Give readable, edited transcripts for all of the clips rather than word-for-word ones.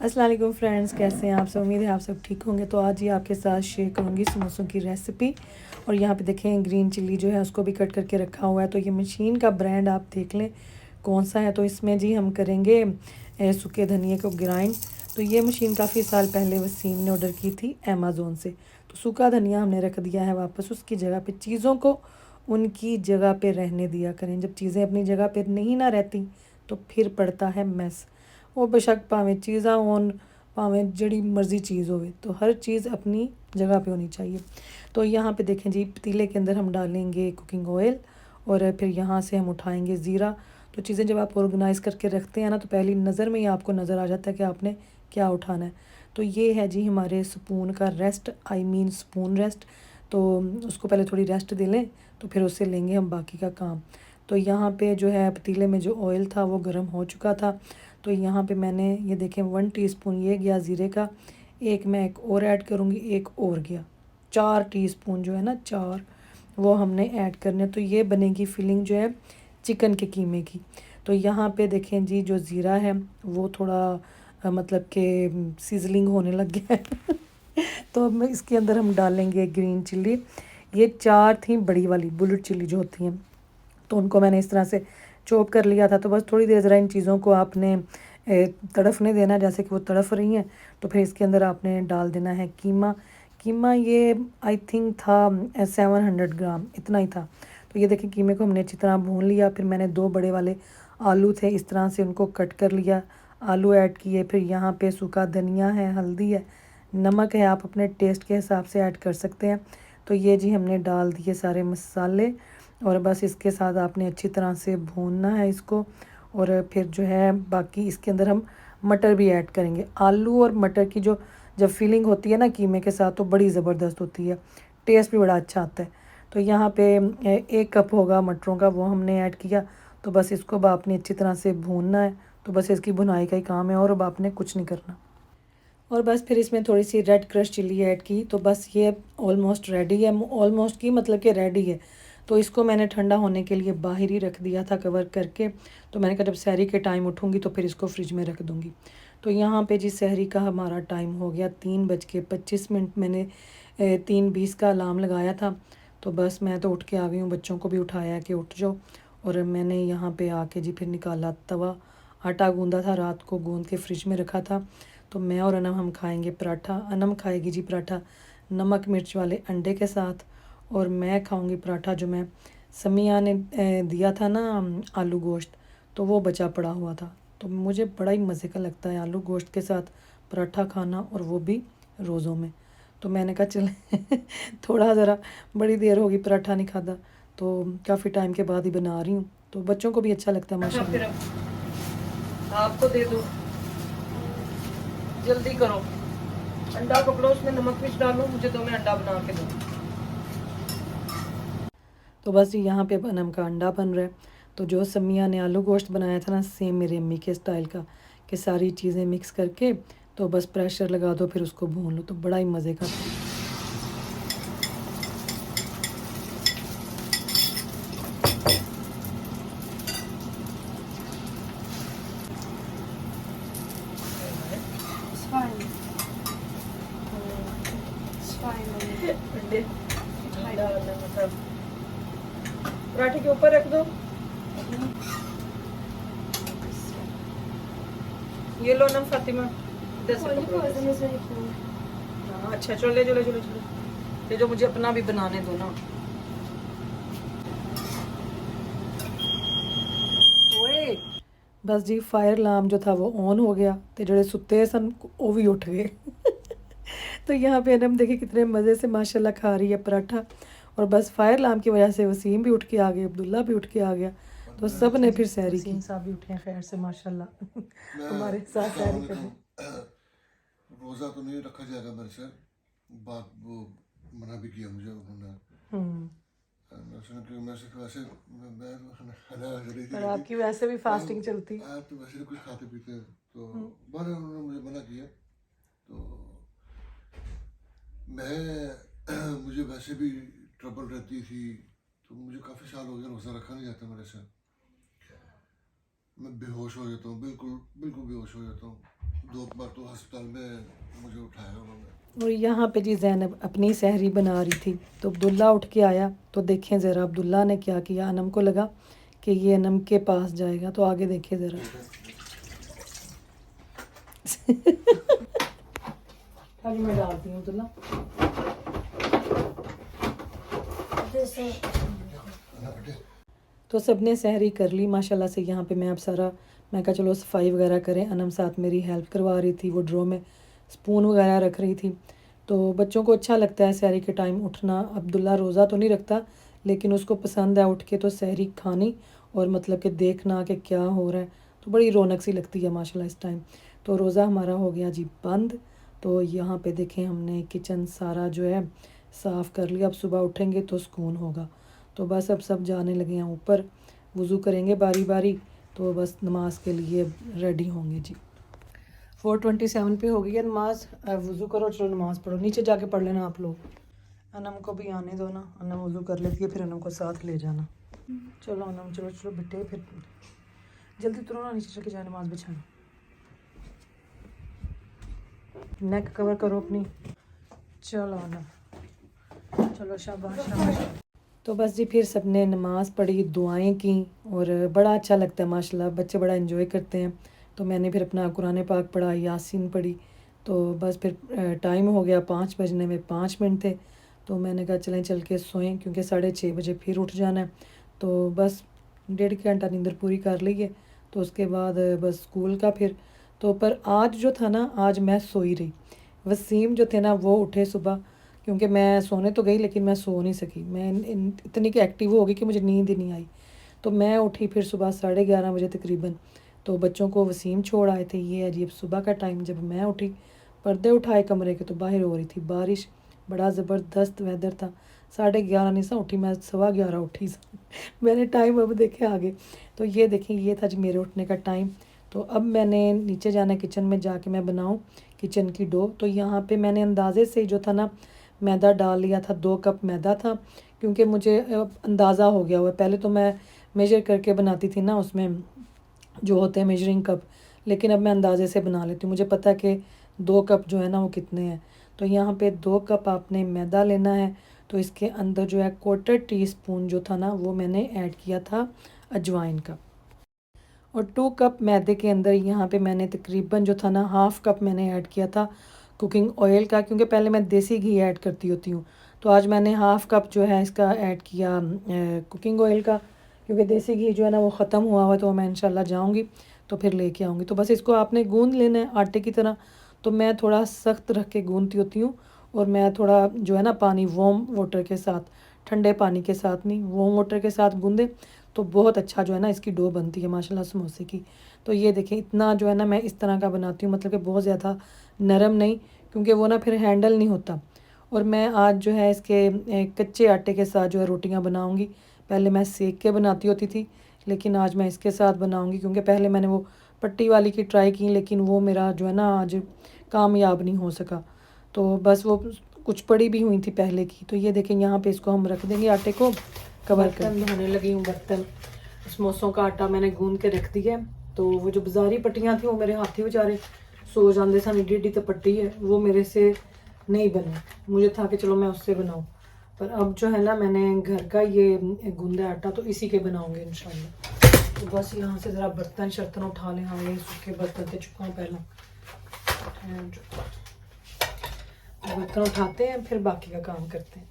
अस्सलाम वालेकुम फ्रेंड्स, कैसे हैं आप सब। उम्मीद है आप सब ठीक होंगे। तो आज ही आपके साथ शेयर करूंगी समोसों की रेसिपी। और यहाँ पे देखें ग्रीन चिल्ली जो है उसको भी कट करके रखा हुआ है। तो ये मशीन का ब्रांड आप देख लें कौन सा है। तो इसमें जी हम करेंगे सूखे धनिए को ग्राइंड। तो ये मशीन काफ़ी साल पहले वसीम ने ऑर्डर की थी अमेज़ोन से। तो सूखा धनिया हमने रख दिया है वापस उसकी जगह पे। चीज़ों को उनकी जगह पे रहने दिया करें। जब चीज़ें अपनी जगह पे नहीं ना रहती तो फिर पड़ता है मैस। वो बेशक भावें चीज़ां होन भावें जड़ी मर्ज़ी चीज़ होवे, तो हर चीज़ अपनी जगह पे होनी चाहिए। तो यहाँ पे देखें जी, पतीले के अंदर हम डालेंगे कुकिंग ऑयल और फिर यहाँ से हम उठाएंगे ज़ीरा। तो चीज़ें जब आप ऑर्गेनाइज़ करके रखते हैं ना, तो पहली नज़र में ही आपको नज़र आ जाता है कि आपने क्या उठाना है। तो ये है जी हमारे स्पून का rest, I mean spoon rest. तो उसको पहले थोड़ी रेस्ट दे लें, तो फिर उससे लेंगे हम बाकी का काम। तो यहाँ पे जो है पतीले में जो ऑयल था वो गर्म हो चुका था। तो यहाँ पे मैंने ये देखें 1 टीस्पून ये गया ज़ीरे का। एक मैं एक और ऐड करूँगी, एक और गया 4 टीस्पून जो है ना, 4 वो हमने ऐड करने। तो ये बनेगी फिलिंग जो है चिकन के कीमे की। तो यहाँ पे देखें जी, जो ज़ीरा है वो थोड़ा मतलब कि सीजलिंग होने लग गया है। तो अब मैं इसके अंदर हम डालेंगे ग्रीन चिल्ली। ये 4 थी बड़ी वाली बुलेट चिल्ली जो होती हैं, तो उनको मैंने इस तरह से चॉप कर लिया था। तो बस थोड़ी देर ज़रा इन चीज़ों को आपने तड़फने देना, जैसे कि वो तड़फ रही हैं। तो फिर इसके अंदर आपने डाल देना है कीमा। कीमा ये आई थिंक था 700 ग्राम, इतना ही था। तो ये देखिए कीमे को हमने अच्छी तरह भून लिया। फिर मैंने 2 बड़े वाले आलू थे, इस तरह से उनको कट कर लिया, आलू ऐड किए। फिर यहाँ पे सूखा धनिया है, हल्दी है, नमक है, आप अपने टेस्ट के हिसाब से ऐड कर सकते हैं। तो ये जी हमने डाल दिए सारे मसाले और बस इसके साथ आपने अच्छी तरह से भूनना है इसको। और फिर जो है बाकी इसके अंदर हम मटर भी ऐड करेंगे। आलू और मटर की जो जब फीलिंग होती है ना कीमे के साथ, तो बड़ी ज़बरदस्त होती है, टेस्ट भी बड़ा अच्छा आता है। तो यहाँ पे 1 कप होगा मटरों का, वो हमने ऐड किया। तो बस इसको अब आपने अच्छी तरह से भूनना है। तो बस इसकी भुनाई का ही काम है और अब आपने कुछ नहीं करना। और बस फिर इसमें थोड़ी सी रेड क्रश चिल्ली ऐड की। तो बस ये ऑलमोस्ट रेडी है, ऑलमोस्ट की मतलब कि रेडी है। तो इसको मैंने ठंडा होने के लिए बाहर ही रख दिया था कवर करके। तो मैंने कहा जब सहरी के टाइम उठूँगी तो फिर इसको फ्रिज में रख दूँगी। तो यहाँ पे जी सहरी का हमारा टाइम हो गया 3:25। मैंने 3:20 का अलार्म लगाया था। तो बस मैं तो उठ के आ गई हूँ, बच्चों को भी उठाया कि उठ जाओ। और मैंने यहाँ पे आके जी फिर निकाला तवा। आटा गूंदा था, रात को गूंद के फ्रिज में रखा था। तो मैं और अनम हम खाएंगे पराठा। अनम खाएगी जी पराठा नमक मिर्च वाले अंडे के साथ, और मैं खाऊंगी पराठा जो मैं समिया ने दिया था ना, आलू गोश्त, तो वो बचा पड़ा हुआ था। तो मुझे बड़ा ही मज़े का लगता है आलू गोश्त के साथ पराठा खाना, और वो भी रोज़ों में। तो मैंने कहा चले थोड़ा ज़रा बड़ी देर होगी पराठा नहीं खादा, तो काफ़ी टाइम के बाद ही बना रही हूँ। तो बच्चों को भी अच्छा लगता है माशाल्लाह। आपको दे दूँ, जल्दी करो, अंडा पकड़ो, उसमें नमक मिर्च डालो, मुझे दो, मैं अंडा बना के दूँ। तो बस यहाँ पे बनम का अंडा बन रहा है। तो जो समिया ने आलू गोश्त बनाया था ना, सेम मेरे अम्मी के स्टाइल का, कि सारी चीज़ें मिक्स करके तो बस प्रेशर लगा दो, फिर उसको भून लो, तो बड़ा ही मज़े का था। It's fine. It's fine. अंडे मतलब पराठे के ऊपर रख दो। ये लो ना फातिमा, इधर से पकड़ो। हाँ अच्छा, चलो ले चलो चलो चलो, ये जो मुझे अपना भी बनाने दो ना। ओए बस जी फायर अलार्म जो था वो ऑन हो गया, तो जोड़े सुते सन वो भी उठ गए। तो यहाँ पे अनम देखिए कितने मज़े से माशाल्लाह खा रही है पराठा। और बस फायर अलार्म की वजह से वसीम भी उठ के आ गए, अब्दुल्ला भी उठ के आ गया। तो सब ने फिर सहरी की। साहब भी उठे हैं खैर से माशाल्लाह, हमारे साथ सहरी कर रहे। रोज़ा तो नहीं रखा जाएगा मेरे से, बात वो मना भी किया मुझे उन्होंने। पर आपकी वैसे भी फास्टिंग चलती। आप तो वैसे कुछ खाते पीते हैं, तो बाद में उन्होंने मुझे मना किया। तो मैं मुझे वैसे भी ट्रबल रहती थी, तो मुझे काफ़ी साल हो गए रोज़ा रखा नहीं जाता मेरे से। मैं बेहोश हो जाता हूँ, बिल्कुल बिल्कुल बेहोश हो जाता हूँ। 2 बार तो अस्पताल में मुझे उठाया उन्होंने। और यहाँ पे जी ज़ैनब अपनी सहरी बना रही थी, तो अब्दुल्ला उठ के आया। तो देखें ज़रा अब्दुल्ला ने क्या किया, अनम को लगा कि ये अनम के पास जाएगा, तो आगे देखें ज़रा। खाली मैं डालती हूँ अब्दुल्ला। तो सबने सहरी कर ली माशाल्लाह से। यहाँ पे मैं अब सारा, मैं कहा चलो सफाई वगैरह करें। अनम साथ मेरी हेल्प करवा रही थी, वो ड्रॉ में स्पून वगैरह रख रही थी। तो बच्चों को अच्छा लगता है सहरी के टाइम उठना। अब्दुल्ला रोज़ा तो नहीं रखता, लेकिन उसको पसंद है उठ के तो सहरी खानी और मतलब कि देखना कि क्या हो रहा है। तो बड़ी रौनक सी लगती है माशाल्लाह इस टाइम। तो रोज़ा हमारा हो गया जी बंद। तो यहाँ पे देखें हमने किचन सारा जो है साफ़ कर लिया। अब सुबह उठेंगे तो सुकून होगा। तो बस अब सब जाने लगे हैं ऊपर, वज़ू करेंगे बारी बारी, तो बस नमाज के लिए रेडी होंगे जी। 4:27 पे हो गई है नमाज। वज़ू करो, चलो नमाज़ पढ़ो। नीचे जाके पढ़ लेना आप लोग। अनम को भी आने दो ना, अनम वज़ू कर लेती है, फिर अनम को साथ ले जाना। चलो अनम, चलो चलो बेटे, फिर जल्दी उतरो ना, नीचे चल के जाए नमाज बिछाना। नेक कवर करो अपनी। चलो अनम, चलो शाबाश शाबाश। तो बस जी फिर सबने नमाज़ पढ़ी, दुआएं की, और बड़ा अच्छा लगता है माशाल्लाह, बच्चे बड़ा एंजॉय करते हैं। तो मैंने फिर अपना कुरान पाक पढ़ा, यासीन पढ़ी। तो बस फिर टाइम हो गया, 5 बजने में 5 मिनट थे। तो मैंने कहा चलें चल के सोएं, क्योंकि 6:30 बजे फिर उठ जाना है। तो बस 1.5 घंटा नींदर पूरी कर ली है। तो उसके बाद बस स्कूल का फिर। तो पर आज जो था ना, आज मैं सोई रही। वसीम जो थे ना वो उठे सुबह, क्योंकि मैं सोने तो गई लेकिन मैं सो नहीं सकी। मैं इतनी कि एक्टिव हो गई कि मुझे नींद ही नहीं आई। तो मैं उठी फिर सुबह 11:30 बजे तकरीबन। तो बच्चों को वसीम छोड़ आए थे। ये अजीब सुबह का टाइम जब मैं उठी, पर्दे उठाए कमरे के तो बाहर हो रही थी बारिश, बड़ा ज़बरदस्त वेदर था। 11:30 नहीं सा उठी मैं, 11:15 उठी सा। मैंने टाइम अब देखे आगे। तो ये देखें, ये था जी मेरे उठने का टाइम। तो अब मैंने नीचे जाना, किचन में जाके मैं बनाऊँ किचन की डो। तो यहाँ पे मैंने अंदाजे से जो था ना मैदा डाल लिया था, 2 कप मैदा था, क्योंकि मुझे अंदाज़ा हो गया हुआ। पहले तो मैं मेजर करके बनाती थी ना, उसमें जो होते हैं मेजरिंग कप, लेकिन अब मैं अंदाजे से बना लेती हूँ। मुझे पता है कि 2 कप जो है ना वो कितने हैं। तो यहाँ पे 2 कप आपने मैदा लेना है। तो इसके अंदर जो है 1/4 टीस्पून जो था ना वो मैंने ऐड किया था अजवाइन का। और 2 कप मैदे के अंदर यहाँ पे मैंने तकरीबन जो था ना 1/2 कप मैंने ऐड किया था कुकिंग ऑयल का, क्योंकि पहले मैं देसी घी ऐड करती होती हूँ। तो आज मैंने 1/2 कप जो है इसका ऐड किया कुकिंग ऑयल का, क्योंकि देसी घी जो है ना वो ख़त्म हुआ हुआ। तो मैं इंशाल्लाह जाऊँगी तो फिर लेके आऊँगी। तो बस इसको आपने गूँध लेना है आटे की तरह। तो मैं थोड़ा सख्त रख के गूँधती होती हूँ, और मैं थोड़ा जो है ना पानी वार्म वाटर के साथ, ठंडे पानी के साथ नहीं, वार्म वाटर के साथ गूँधे तो बहुत अच्छा जो है ना इसकी डो बनती है माशाल्लाह समोसे की। तो ये देखें, इतना जो है ना मैं इस तरह का बनाती हूँ, मतलब कि बहुत ज़्यादा नरम नहीं, क्योंकि वो ना फिर हैंडल नहीं होता। और मैं आज जो है इसके कच्चे आटे के साथ जो है रोटियां बनाऊंगी। पहले मैं सेक के बनाती होती थी, लेकिन आज मैं इसके साथ बनाऊंगी, क्योंकि पहले मैंने वो पट्टी वाली की ट्राई की, लेकिन वो मेरा जो है ना आज कामयाब नहीं हो सका। तो बस वो कुछ पड़ी भी हुई थी पहले की। तो ये देखें, यहाँ पे इसको हम रख देंगे आटे को कवर कर। धोने लगी हूँ बर्तन। समोसों का आटा मैंने गूंद के रख दिया। तो वो जो बाजारी पट्टियाँ थी वो मेरे हाथी बेचारे सो जाते सन, एडी एडी तो पट्टी है, वो मेरे से नहीं बने। मुझे था कि चलो मैं उससे बनाऊँ, पर अब जो है ना मैंने घर का ये गूंदा आटा, तो इसी के बनाऊँगी इंशाल्लाह। तो बस यहाँ से ज़रा बर्तन शर्तन उठा लें। हाँ, ये सूखे बर्तन थे, चुका पहला बर्तन उठाते हैं, फिर बाकी का काम करते हैं।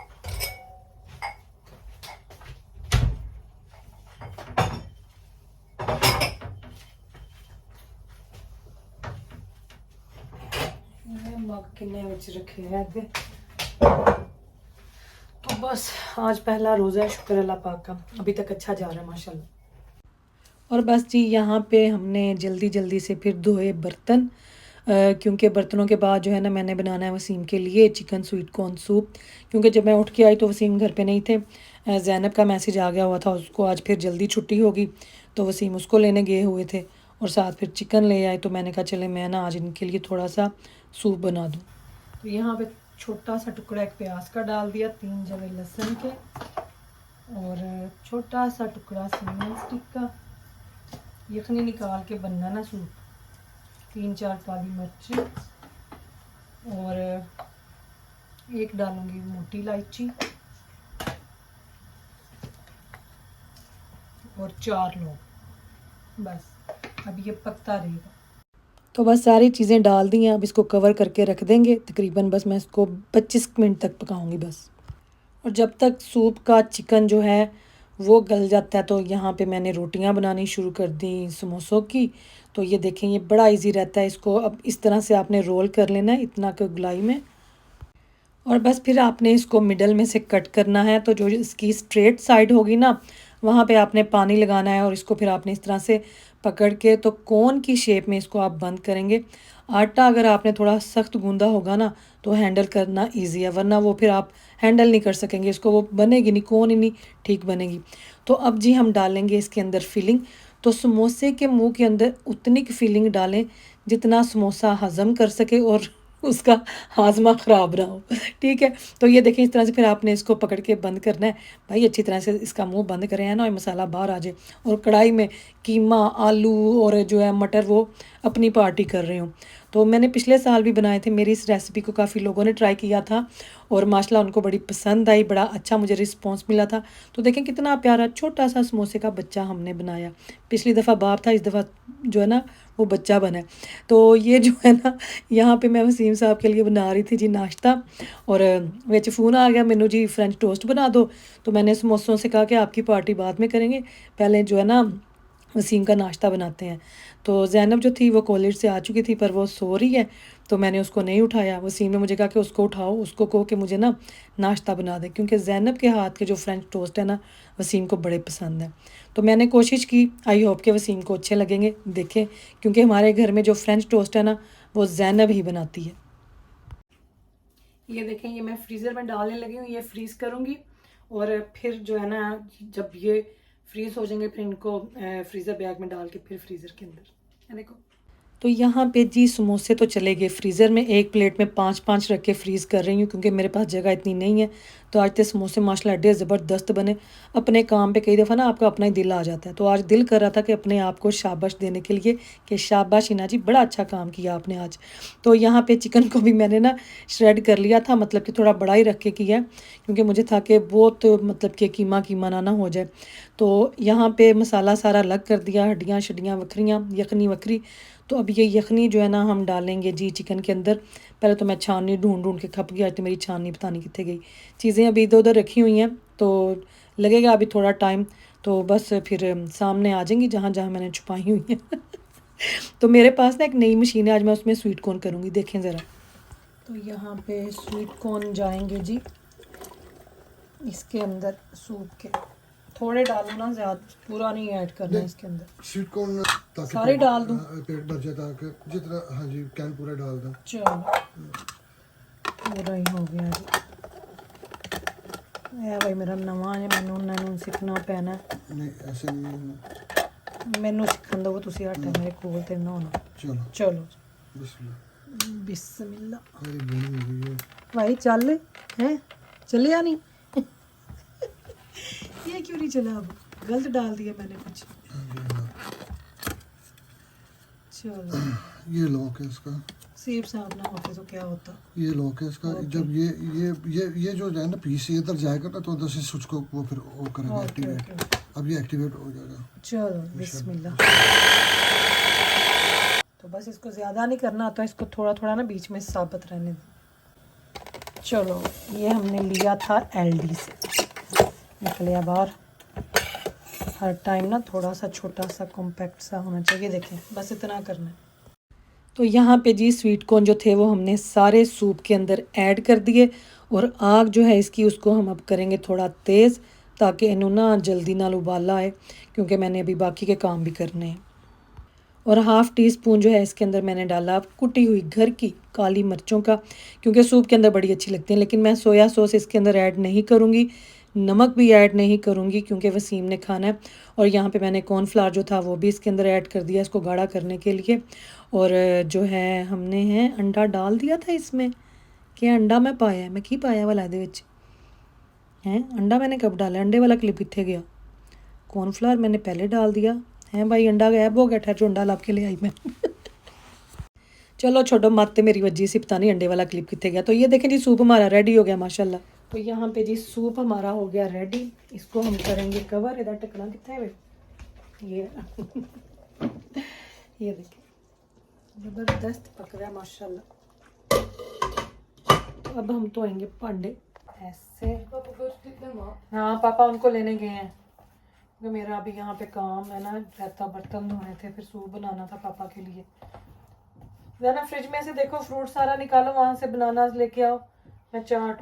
मग किन्ने विच रखे हैं अगे। तो बस आज पहला रोज़ा है, शुक्र अल्लाह पाक का, अभी तक अच्छा जा रहा है माशाल्लाह। और बस जी यहाँ पे हमने जल्दी जल्दी से फिर धोए बर्तन, क्योंकि बर्तनों के बाद जो है ना मैंने बनाना है वसीम के लिए चिकन स्वीट कॉर्न सूप। क्योंकि जब मैं उठ के आई तो वसीम घर पे नहीं थे। ज़ैनब का मैसेज आ गया हुआ था, उसको आज फिर जल्दी छुट्टी होगी, तो वसीम उसको लेने गए हुए थे, और साथ फिर चिकन ले आए। तो मैंने कहा चले मैं ना आज इनके लिए थोड़ा सा सूप बना दूँ। तो यहाँ पे छोटा सा टुकड़ा एक प्याज का डाल दिया, 3 जवे लहसुन के, और छोटा सा टुकड़ा सिनेमन स्टिक का। यखनी निकाल के बनना ना सूप। 3-4 काली मिर्ची और एक डालूंगी मोटी इलायची और 4 लौंग। बस अब ये पकता रहेगा। तो बस सारी चीज़ें डाल दी हैं, अब इसको कवर करके रख देंगे तकरीबन। बस मैं इसको 25 मिनट तक पकाऊंगी बस। और जब तक सूप का चिकन जो है वो गल जाता है तो यहाँ पे मैंने रोटियाँ बनानी शुरू कर दी समोसों की। तो ये देखें, ये बड़ा इजी रहता है। इसको अब इस तरह से आपने रोल कर लेना है इतना कि गोलाई में, और बस फिर आपने इसको मिडल में से कट करना है। तो जो इसकी स्ट्रेट साइड होगी ना, वहाँ पे आपने पानी लगाना है और इसको फिर आपने इस तरह से पकड़ के तो कोन की शेप में इसको आप बंद करेंगे। आटा अगर आपने थोड़ा सख्त गूंदा होगा ना तो हैंडल करना इजी है, वरना वो फिर आप हैंडल नहीं कर सकेंगे इसको, वो बनेगी नहीं, कोन ही नहीं ठीक बनेगी। तो अब जी हम डालेंगे इसके अंदर फिलिंग। तो समोसे के मुंह के अंदर उतनी की फिलिंग डालें जितना समोसा हज़म कर सके और उसका हाजमा ख़राब ना हो, ठीक है। तो ये देखें, इस तरह से फिर आपने इसको पकड़ के बंद करना है भाई, अच्छी तरह से इसका मुंह बंद करें है ना, और मसाला बाहर आ जाए। और कढ़ाई में कीमा, आलू और जो है मटर वो अपनी पार्टी कर रही हूँ। तो मैंने पिछले साल भी बनाए थे, मेरी इस रेसिपी को काफ़ी लोगों ने ट्राई किया था और माशाल्लाह उनको बड़ी पसंद आई, बड़ा अच्छा मुझे रिस्पॉन्स मिला था। तो देखें कितना प्यारा छोटा सा समोसे का बच्चा हमने बनाया। पिछली दफ़ा बाप था, इस दफ़ा जो है ना वो बच्चा बना है। तो ये जो है ना, यहाँ पे मैं वसीम साहब के लिए बना रही थी जी नाश्ता, और विच फ़ोन आ गया मैनू जी फ्रेंच टोस्ट बना दो। तो मैंने समोसों से कहा कि आपकी पार्टी बाद में करेंगे, पहले जो है ना वसीम का नाश्ता बनाते हैं। तो ज़ैनब जो थी वो कॉलेज से आ चुकी थी पर वो सो रही है, तो मैंने उसको नहीं उठाया। वसीम ने मुझे कहा कि उसको उठाओ, उसको कहो कि मुझे ना नाश्ता बना दे, क्योंकि ज़ैनब के हाथ के जो फ्रेंच टोस्ट है ना वसीम को बड़े पसंद है। तो मैंने कोशिश की, आई होप कि वसीम को अच्छे लगेंगे। देखें, क्योंकि हमारे घर में जो फ्रेंच टोस्ट है ना वो ज़ैनब ही बनाती है। ये देखें, ये मैं फ्रीज़र में डालने लगी हूँ, ये फ्रीज़ करूँगी और फिर जो है ना जब ये फ्रीज़ हो जाएंगे फिर इनको फ्रीज़र बैग में डाल के फिर फ्रीज़र के अंदर, ये देखो। तो यहाँ पे जी समोसे तो चले गए फ्रीज़र में, एक प्लेट में 5-5 रख के फ्रीज़ कर रही हूँ क्योंकि मेरे पास जगह इतनी नहीं है। तो आज तो समोसे माशाल्लाह एडे ज़बरदस्त बने। अपने काम पे कई दफ़ा ना आपका अपना ही दिल आ जाता है, तो आज दिल कर रहा था कि अपने आप को शाबाश देने के लिए कि शाबाश हिना जी, बड़ा अच्छा काम किया आपने आज। तो यहाँ पे चिकन को भी मैंने ना श्रेड कर लिया था, मतलब कि थोड़ा बड़ा ही रख के किया, क्योंकि मुझे था कि बहुत मतलब कि कीमा कीमा ना हो जाए। तो यहाँ पे मसाला सारा अलग कर दिया, हड्डियाँ शड्डियाँ वक्रियाँ, यखनी वक्री। तो अब ये यखनी जो है ना हम डालेंगे जी चिकन के अंदर। पहले तो मैं छाननी ढूंढ ढूंढ के खप गया, तो मेरी छाननी पता नहीं कितने गई। चीज़ें अभी इधर उधर रखी हुई हैं तो लगेगा अभी थोड़ा टाइम, तो बस फिर सामने आ जाएंगी जहाँ जहाँ मैंने छुपाई हुई हैं। तो मेरे पास ना एक नई मशीन है, आज मैं उसमें स्वीट कॉर्न करूँगी, देखें ज़रा। तो यहाँ पे स्वीट कॉर्न जाएंगे जी इसके अंदर सूप के। थोड़े डालो ना, ज़्यादा पूरा नहीं ऐड करना है इसके अंदर। स्वीट कॉर्न ताकि सारे डाल दूं? पेट भर जाए, ताकि जितना, हाँ जी कैन पूरा डाल दो। चलो पूरा ही हो गया जी। ए भाई मेरा नवा है, मैनू नैनू सीखना पैना। नहीं ऐसे नहीं, मैनू सीखन दो, तुसी हट मेरे कोल ते ना होना। चलो चलो बिस्मिल्लाह। बिस्मिल्लाह हमारी बनी हुई है भाई, चल हैं, चलिया नहीं। ये क्यों नहीं चला? अब गलत डाल दिया मैंने कुछ। चलो ये लॉक है इसका, सेब साहब ना होते तो क्या होता। ये लॉक है इसका। जब ये जो है ना पीस ये अंदर जाएगा ना तो अंदर से स्विच को वो फिर वो करेगा एक्टिवेट। अब ये एक्टिवेट हो जाएगा। चलो बिस्मिल्लाह। तो बस इसको ज़्यादा नहीं करना आता, इसको थोड़ा थोड़ा ना बीच में साबित रहने दो। चलो ये हमने लिया था LD से, निकलिया बाहर। हर टाइम ना थोड़ा सा छोटा सा कॉम्पैक्ट सा होना चाहिए, देखें बस इतना करना है। तो यहाँ पे जी स्वीट कॉर्न जो थे वो हमने सारे सूप के अंदर ऐड कर दिए, और आग जो है इसकी उसको हम अब करेंगे थोड़ा तेज़, ताकि इन्हों ना जल्दी ना उबाला आए, क्योंकि मैंने अभी बाकी के काम भी करने हैं। और हाफ़ टी स्पून जो है इसके अंदर मैंने डाला कुटी हुई घर की काली मिर्चों का, क्योंकि सूप के अंदर बड़ी अच्छी लगती हैं। लेकिन मैं सोया सॉस इसके अंदर ऐड नहीं करूँगी, नमक भी ऐड नहीं करूँगी क्योंकि वसीम ने खाना है। और यहाँ पे मैंने कॉर्नफ्लावर जो था वो भी इसके अंदर ऐड कर दिया इसको गाढ़ा करने के लिए। और जो है हमने है अंडा डाल दिया था इसमें, कि अंडा मैं पाया, मैं की पाया वाला दे विच हैं अंडा मैंने कब डाला? अंडे वाला क्लिप कितने गया? कॉर्नफ्लावर मैंने पहले डाल दिया है भाई, अंडा गायब हो गया, ठहर जो अंडा लब के ले आई मैं। चलो छोड़ो मत ते मेरी वजी सी पता नहीं अंडे वाला क्लिप कितने गया। तो ये देखें जी सूप हमारा रेडी हो गया माशाल्लाह। तो यहाँ पे जी सूप हमारा हो गया रेडी। इसको हम करेंगे कवर। इधर टकना कितना है ये ये देखिए ज़बरदस्त पक रहा है माशाल्लाह। तो अब हम धोएंगे भांडे ऐसे। हाँ पापा उनको लेने गए हैं क्योंकि मेरा अभी यहाँ पे काम है ना, रहता बर्तन धोने थे, फिर सूप बनाना था पापा के लिए। जरा फ्रिज में से देखो फ्रूट सारा निकालो, वहाँ से बनाना लेके आओ। मैं चाट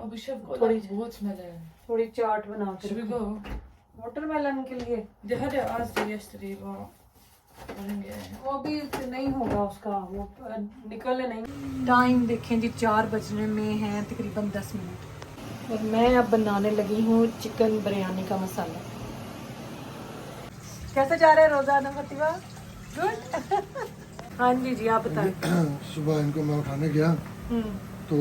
थोड़ी चाट बना के वाटरमेलन के लिए। वो भी नहीं होगा उसका, वो निकले नहीं। टाइम देखें जी 4 बजने में है तकरीबन 10 मिनट। और मैं अब बनाने लगी हूँ चिकन बिरयानी का मसाला। कैसे जा रहे हैं रोजाना फतिवा? गुड। हाँ जी आप बताएं। सुबह इनको मैं उठाने गया तो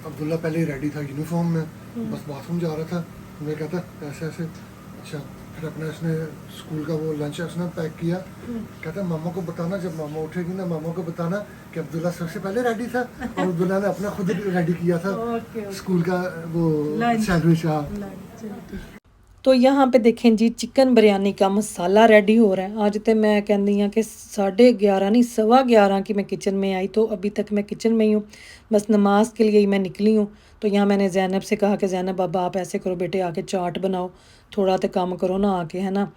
अब्दुल्ला पहले ही रेडी था यूनिफॉर्म में, बस बाथरूम जा रहा था। मैं कहता ऐसे ऐसे, अच्छा फिर अपने इसने स्कूल का वो लंच उसने पैक किया। कहता मामा को बताना, जब मामा उठेगी ना मामा को बताना कि अब्दुल्ला सबसे पहले रेडी था और अब्दुल्ला ने अपना खुद रेडी किया था स्कूल का वो सैंडविच। तो यहाँ पे देखें जी चिकन बिरयानी का मसाला रेडी हो रहा है। आज तो मैं कहती हाँ कि 11:30 नहीं 11:15 की मैं किचन में आई, तो अभी तक मैं किचन में ही हूँ। बस नमाज के लिए ही मैं निकली हूँ। तो यहाँ मैंने ज़ैनब से कहा कि ज़ैनब अब आप ऐसे करो बेटे, आके चाट बनाओ, थोड़ा तो काम करो ना आके, है ना।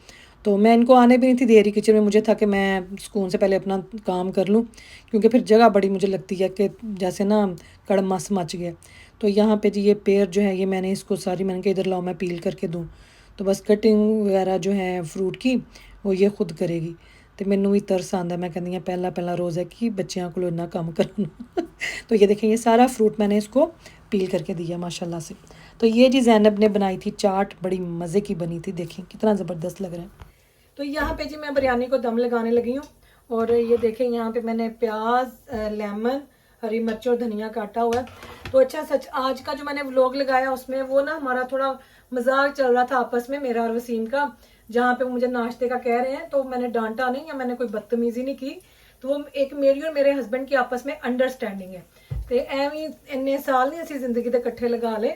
तो मैं इनको आने भी नहीं थी दे रही किचन में, मुझे था कि मैं सुकून से पहले अपना काम कर लूँ, क्योंकि फिर जगह बड़ी मुझे लगती है कि जैसे ना कड़मस मच गया। तो यहाँ पे जी ये पेड़ जो है ये मैंने इसको सारी मैंने कहा इधर लाओ मैं पील करके दूँ। तो बस कटिंग वगैरह जो है फ्रूट की वो ये खुद करेगी। तो मैनू भी तरस आंदा, मैं कहती पहला रोज़ है कि बच्चों को इन्ना काम करना। तो ये देखें ये सारा फ्रूट मैंने इसको पील करके दिया माशाल्लाह से। तो ये जी ज़ैनब ने बनाई थी चाट, बड़ी मज़े की बनी थी, देखें कितना ज़बरदस्त लग रहा है। तो यहाँ पे जी मैं बिरयानी को दम लगाने लगी हूँ। और ये देखें यहाँ पे मैंने प्याज, लेमन, हरी मिर्च और धनिया काटा हुआ है। तो अच्छा सच आज का जो मैंने व्लॉग लगाया उसमें वो ना हमारा थोड़ा मजाक चल रहा था आपस में मेरा और वसीम का, जहाँ पे वो मुझे नाश्ते का कह रहे हैं। तो मैंने डांटा नहीं या मैंने कोई बदतमीजी नहीं की। तो वो एक मेरी और मेरे हस्बैंड की आपस में अंडरस्टैंडिंग है। तो एवं इन्ने साल नहीं असी जिंदगी के कट्ठे लगा ले।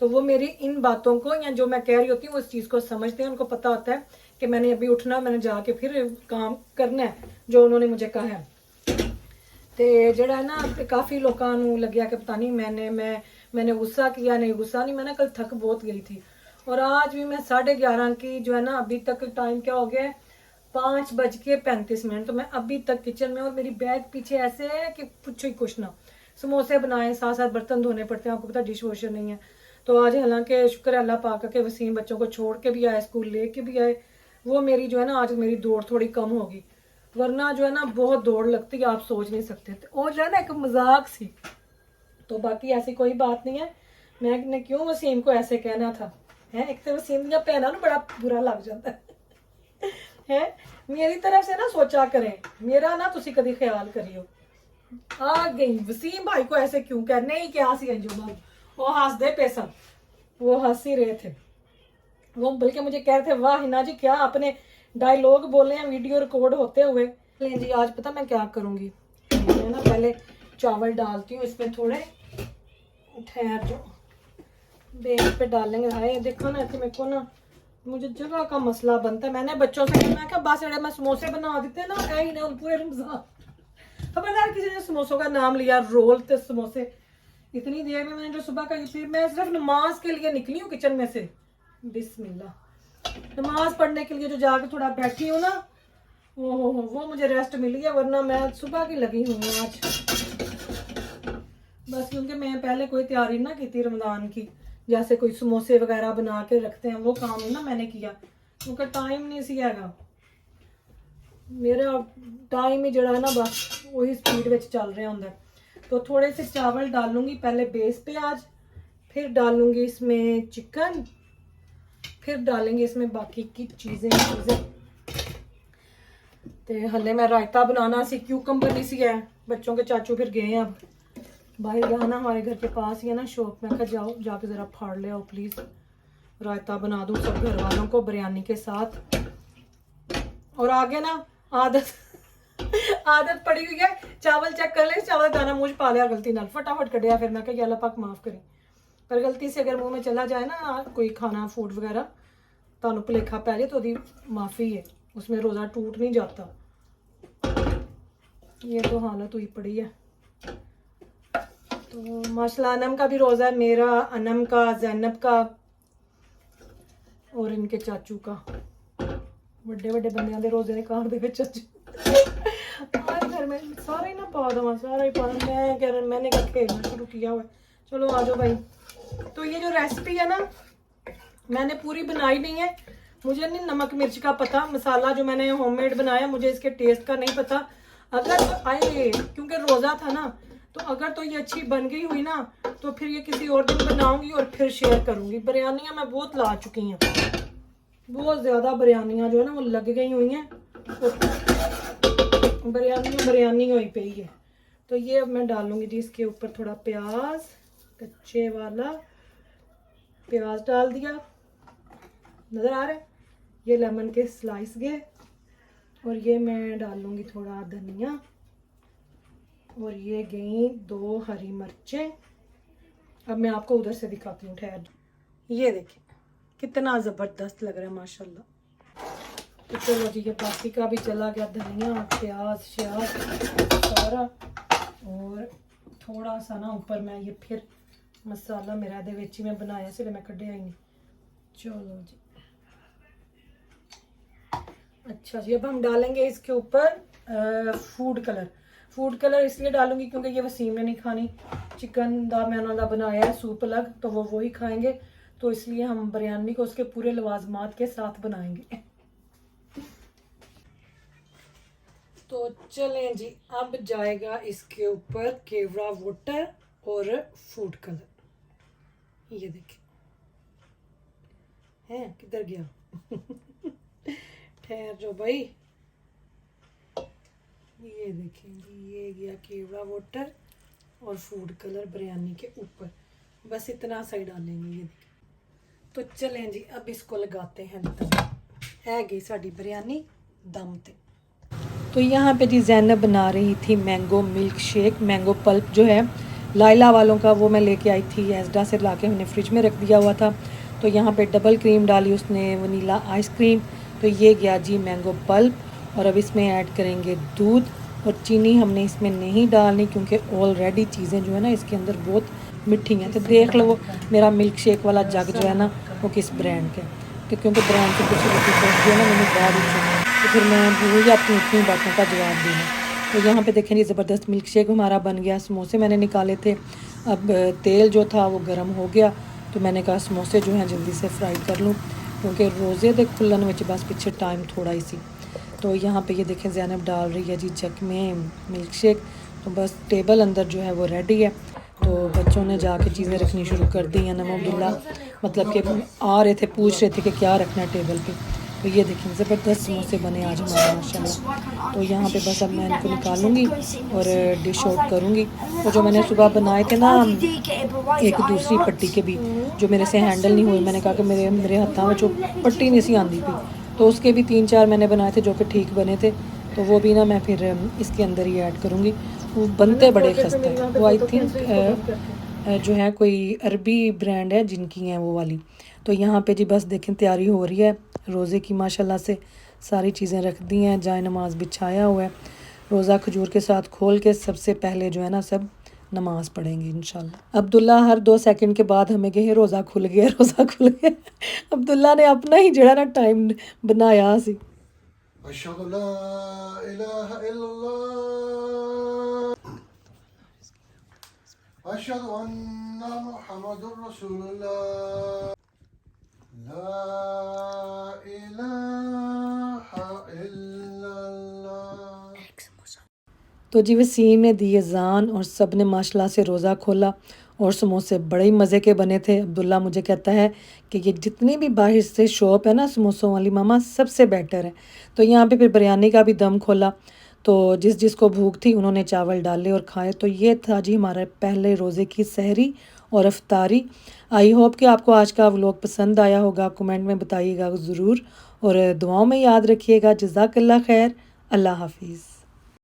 तो वो मेरी इन बातों को या जो मैं कह रही होती हूँ उस चीज़ को समझते हैं। उनको पता होता है कि मैंने अभी उठना, मैंने जाके फिर काम करना है जो उन्होंने मुझे कहा है। तो जड़ा है ना काफ़ी लोगों को लग्या कि पता नहीं मैंने गुस्सा किया, नहीं गुस्सा नहीं, मैंने कल थक बहुत गई थी। और आज भी मैं 11:30 की जो है ना, अभी तक टाइम क्या हो गया है 5:35। तो मैं अभी तक किचन में, और मेरी बैग पीछे ऐसे है कि पूछो ही कुछ ना। समोसे बनाए, साथ साथ बर्तन धोने पड़ते हैं, आपको पता डिश वॉशर नहीं है। तो आज हालांकि शुक्र है अल्लाह पाक के वसीम बच्चों को छोड़ के भी आए, स्कूल ले के भी आए। वो मेरी जो है ना आज मेरी दौड़ थोड़ी कम होगी, वरना जो है ना बहुत दौड़ लगती है, आप सोच नहीं सकते। और जो है ना एक मजाक सी, तो बाकी ऐसी कोई बात नहीं है। मैंने क्यों वसीम को ऐसे कहना था है। एक तो वसीम या भैन ना बड़ा बुरा लग जाता है। मेरी तरफ से ना सोचा करें, मेरा ना तुसी कभी ख्याल करियो। आ गई वसीम भाई को ऐसे क्यों कह, नहीं क्या सी अंजुम भाई, वो हंस दे पैसा, वो हंस ही रहे थे। वो बल्कि मुझे कह रहे थे वाह हिना जी क्या अपने डायलॉग बोले हैं वीडियो रिकॉर्ड होते हुए। जी आज पता मैं क्या करूँगी, मैं ना पहले चावल डालती हूँ इसमें थोड़े, ठहर जो बेस पे डालेंगे। हाय देखो ना मेरे को ना मुझे जगह का मसला बनता है। मैंने बच्चों से कहना कि बस एड़े मैं समोसे बना देते ना, कहीं ने पूरे रमजान खबरदार किसी ने समोसों का नाम लिया, रोल थे समोसे। इतनी देर में मैंने जो सुबह का, फिर मैं सिर्फ नमाज के लिए निकली हूँ किचन में से, बिस्मिल्लाह नमाज पढ़ने के लिए जो जाके थोड़ा बैठी हूँ ना, वो मुझे रेस्ट मिली है, वरना मैं सुबह की लगी हूँ आज। बस क्योंकि मैं पहले कोई तैयारी ना की थी रमज़ान की, जैसे कोई समोसे वगैरह बना के रखते हैं, वो काम ना मैंने किया क्योंकि टाइम नहीं सी हैगा मेरा। टाइम ही जड़ा है ना बस वही स्पीड में चल रहा होंगे। तो थोड़े से चावल डालूंगी पहले बेस पे आज, फिर डालूंगी इसमें चिकन, फिर डालेंगे इसमें बाकी की चीज़ें। तो हले मैं रायता बनाना सी, क्यूकम्बर नहीं सी है, बच्चों के चाचू फिर गए हैं अब बाहर, यहाँ ना हमारे घर के पास ही है ना शॉप। मैं कहा जाओ जाके ज़रा फाड़ ले आओ प्लीज़, रायता बना दूँ सब घर वालों को बिरयानी के साथ। और आगे ना आदत पड़ी हुई है चावल चेक कर ले चावल दाना मुझ पा लिया गलती नाल फटाफट कढ़िया फिर मैं कहा अल्लाह पाक माफ करें पर गलती से अगर मुंह में चला जाए ना कोई खाना फूड वगैरह ਤੁਹਾਨੂੰ ਭੁਲੇਖਾ पै जाए तो ਉਹਦੀ माफ़ी है उसमें रोज़ा टूट नहीं जाता ये तो हालत हुई पड़ी है तो माशाल्लाह अनम का भी रोज़ा है मेरा अनम का जैनब का और इनके चाचू का ਵੱਡੇ ਵੱਡੇ ਬੰਦਿਆਂ ਦੇ ਰੋਜ਼ੇ ਨੇ ਕਾਰ ਦੇ ਵਿੱਚ ਅੱਜ घर में सारे ही ना पा दवा सारा ही पा मैं कह रहा मैंने क्या खेलना शुरू किया हुआ है चलो आ जाओ भाई तो ये जो रेसिपी है ना मैंने पूरी बनाई नहीं है मुझे नहीं नमक मिर्च का पता मसाला जो मैंने होममेड बनाया मुझे इसके टेस्ट का नहीं पता अगर आए क्योंकि रोज़ा था ना तो अगर तो ये अच्छी बन गई हुई ना तो फिर ये किसी और दिन बनाऊंगी और फिर शेयर करूंगी बिरयानियाँ मैं बहुत ला चुकी हैं बहुत ज़्यादा बिरयानियाँ जो है ना वो लग गई हुई हैं बिरयानी हुई पई है तो ये अब मैं डालूंगी जी इसके ऊपर थोड़ा प्याज कच्चे वाला प्याज डाल दिया नज़र आ रहा है ये लेमन के स्लाइस गए और ये मैं डालूंगी थोड़ा धनिया और ये गई 2 हरी मिर्चें अब मैं आपको उधर से दिखाती हूँ ठहर ये देखिए कितना ज़बरदस्त लग रहा है माशाल्लाह तो चलो जी ये बाकी का भी चला गया धनिया प्याज श्याज सारा और थोड़ा सा ना ऊपर मैं ये फिर मसाला मेरा दे विच ही मैं बनाया इसलिए मैं कढ़िया ही नहीं चलो जी अच्छा जी अब हम डालेंगे इसके ऊपर फूड कलर इसलिए डालूंगी क्योंकि ये वसीम ने नहीं खानी चिकन दा मैं उन्होंने बनाया है सूप अलग तो वो वही खाएंगे तो इसलिए हम बिरयानी को उसके पूरे लवाजमात के साथ बनाएंगे तो चलें जी अब जाएगा इसके ऊपर केवड़ा वाटर और फूड कलर ये देखिए हैं किधर गया ठहर जो भाई ये देखेंगे ये गया केवड़ा वाटर और फूड कलर बिरयानी के ऊपर बस इतना सा ही डालेंगे ये देखिए तो चलें जी अब इसको लगाते हैं दम है गई साड़ी बिरयानी दम ते तो यहाँ पे जी जैनब बना रही थी mango milk shake mango pulp जो है लाइला वालों का वो मैं लेके आई थी एजडा से लाके हमने फ्रिज में रख दिया हुआ था तो यहाँ पे डबल क्रीम डाली उसने वनीला आइसक्रीम तो ये गया जी मैंगो पल्प और अब इसमें ऐड करेंगे दूध और चीनी हमने इसमें नहीं डालनी क्योंकि ऑलरेडी चीज़ें जो है ना इसके अंदर बहुत मिठी हैं तो देख लो मेरा मिल्क शेक वाला जग जो है ना वो किस ब्रांड का तो क्योंकि ब्रांड से कुछ जो है ना मैंने बाद तो फिर मैं भूल जाती हूँ इतनी बातों का जवाब देना तो यहाँ पे देखें जी ज़बरदस्त मिल्क शेक हमारा बन गया समोसे मैंने निकाले थे अब तेल जो था वो गर्म हो गया तो मैंने कहा समोसे जो हैं जल्दी से फ्राई कर लूँ क्योंकि रोज़े दे खुलन में बस पीछे टाइम थोड़ा ही सी तो यहाँ पे ये देखें ज़ैनब डाल रही है जी जग में मिल्क शेक तो बस टेबल अंदर जो है वो रेडी है तो बच्चों ने जाके चीज़ें रखनी शुरू कर दी हैं नमोबिल्ला मतलब कि आ रहे थे पूछ रहे थे कि क्या रखना है टेबल पे तो ये देखें ज़बरदस्त समोसे बने आज हमारे माशाल्लाह तो यहाँ पे बस अब मैं इनको निकालूंगी और डिश आउट करूँगी तो जो मैंने सुबह बनाए थे ना एक दूसरी पट्टी के भी जो मेरे से हैंडल नहीं हुए मैंने कहा कि मेरे हाथों में जो पट्टी नहीं सी आती थी तो उसके भी 3-4 मैंने बनाए थे जो कि ठीक बने थे तो वो भी ना मैं फिर इसके अंदर ही ऐड करूँगी वो बनते बड़े खस्ते हैं वो आई थिंक जो है कोई अरबी ब्रांड है जिनकी हैं वो वाली तो यहाँ पे जी बस देखें तैयारी हो रही है रोज़े की माशाल्लाह से सारी चीज़ें रख दी हैं जाए नमाज बिछाया हुआ है रोज़ा खजूर के साथ खोल के सबसे पहले जो है ना सब नमाज पढ़ेंगे इंशाल्लाह अब्दुल्ला हर 2 सेकंड के बाद हमें कहे रोज़ा खुल गया अब्दुल्ला ने अपना ही जड़ा ना टाइम बनाया सी अशहदु ला इलाहा इल्लल्लाह अशहदु अन्ना मुहम्मदुर रसूलुल्लाह ला इलाहा इल्लल्लाह तो जी वसीम ने दी अज़ान और सब ने माशाल्लाह से रोज़ा खोला और समोसे बड़े ही मज़े के बने थे अब्दुल्ला मुझे कहता है कि ये जितनी भी बाहर से शॉप है ना समोसों वाली मामा सबसे बेटर है तो यहाँ पे फिर बिरयानी का भी दम खोला तो जिसको भूख थी उन्होंने चावल डाले और खाए तो ये था जी हमारा पहले रोज़े की सहरी और अफ्तारी आई होप कि आपको आज का व्लॉग पसंद आया होगा कमेंट में बताइएगा ज़रूर और दुआओं में याद रखिएगा जज़ाकल्लाह खैर अल्लाह हाफिज़।